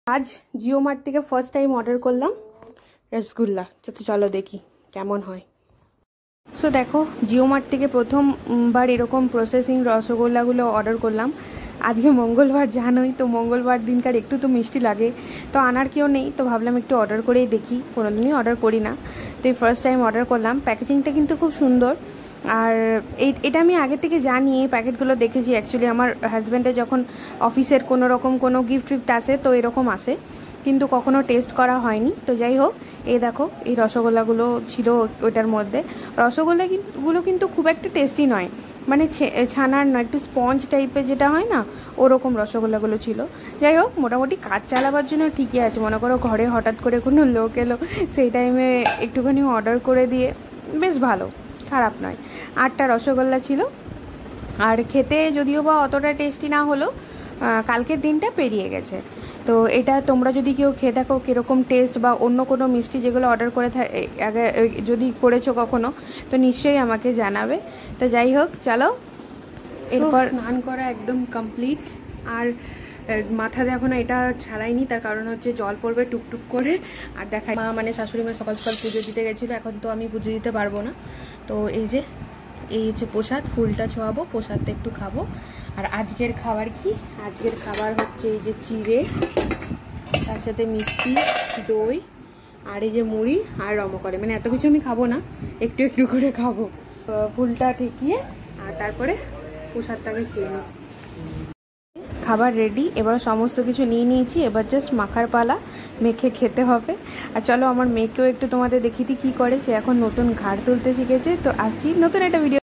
आज जिओ मार्ट থেকে first time order করলাম রসগোল্লা। চলো দেখি কেমন হয়। সো দেখো জিও মার্ট থেকে প্রথমবার এরকম প্রসেসিং রসগোল্লাগুলো অর্ডার করলাম। আজকে মঙ্গলবার জানোই তো, মঙ্গলবার দিনকার একটু তো মিষ্টি লাগে, তো আনার কেউ নেই তো ভাবলাম একটু অর্ডার করেই দেখি, কোনোদিনই অর্ডার করি না, তো এই ফার্স্ট টাইম অর্ডার করলাম। প্যাকেজিংটা কিন্তু খুব সুন্দর, আর এটা আমি আগে থেকে জানি, এই প্যাকেটগুলো দেখেছি। অ্যাকচুয়ালি আমার হাজব্যান্ডের যখন অফিসের কোনো রকম কোনো গিফট ফিফট আসে তো এরকম আসে, কিন্তু কখনো টেস্ট করা হয়নি। তো যাই হোক, এই দেখো এই রসগোল্লাগুলো ছিল ওটার মধ্যে। রসগোল্লাগুলো কিন্তু খুব একটা টেস্টি নয়, মানে ছানার নয়, একটু স্পঞ্জ টাইপের যেটা হয় না, ওরকম রসগোল্লাগুলো ছিল। যাই হোক, মোটামুটি কাজ চালাবার জন্য ঠিকই আছে। মনে করো ঘরে হঠাৎ করে কোনো লোক এলো, সেই টাইমে একটুখানি অর্ডার করে দিয়ে বেশ ভালো, খারাপ নয়। 8টা রসগোল্লা ছিল, আর খেতে যদিও বা অতটা টেস্টি না হলো, কালকের দিনটা পেরিয়ে গেছে। তো এটা তোমরা যদি কেউ খেয়ে থাকো কীরকম টেস্ট, বা অন্য কোনো মিষ্টি যেগুলো অর্ডার করে আগে যদি করেছো কখনো, তো নিশ্চয়ই আমাকে জানাবে। তো যাই হোক, চলো এরপর স্নান করা একদম কমপ্লিট। আর মাথাতে এখনো এটা ছাড়াইনি, তার কারণ হচ্ছে জল পড়বে টুকটুক করে। আর দেখাই, মা মানে শাশুড়ি মা সকাল সকাল পুজো দিতে গেছিলো, এখন তো আমি পুজো দিতে পারবো না। তো এই হচ্ছে প্রসাদ, ফুলটা ছোঁয়াবো, প্রসাদটা একটু খাবো। আর আজকের খাবার কি? আজকের খাবার হচ্ছে এই যে চিড়ে, তার সাথে মিষ্টি, দই, আর এই যে মুড়ি আর রমকরে। মানে এত কিছু আমি খাবো না, একটু একটু করে খাবো। ফুলটা ঠেকিয়ে আর তারপরে প্রসাদটাকে খেয়ে নিই। খাবার রেডি, এবার সমস্ত কিছু নিয়ে নিয়েছি, এবার জাস্ট মাখার পালা, মেখে খেতে হবে। আর চলো আমার মেয়েকেও একটু তোমাদের দেখিয়ে দিই কী করে। সে এখন নতুন ঘাড় তুলতে শিখেছে। তো আসছি নতুন একটা ভিডিও।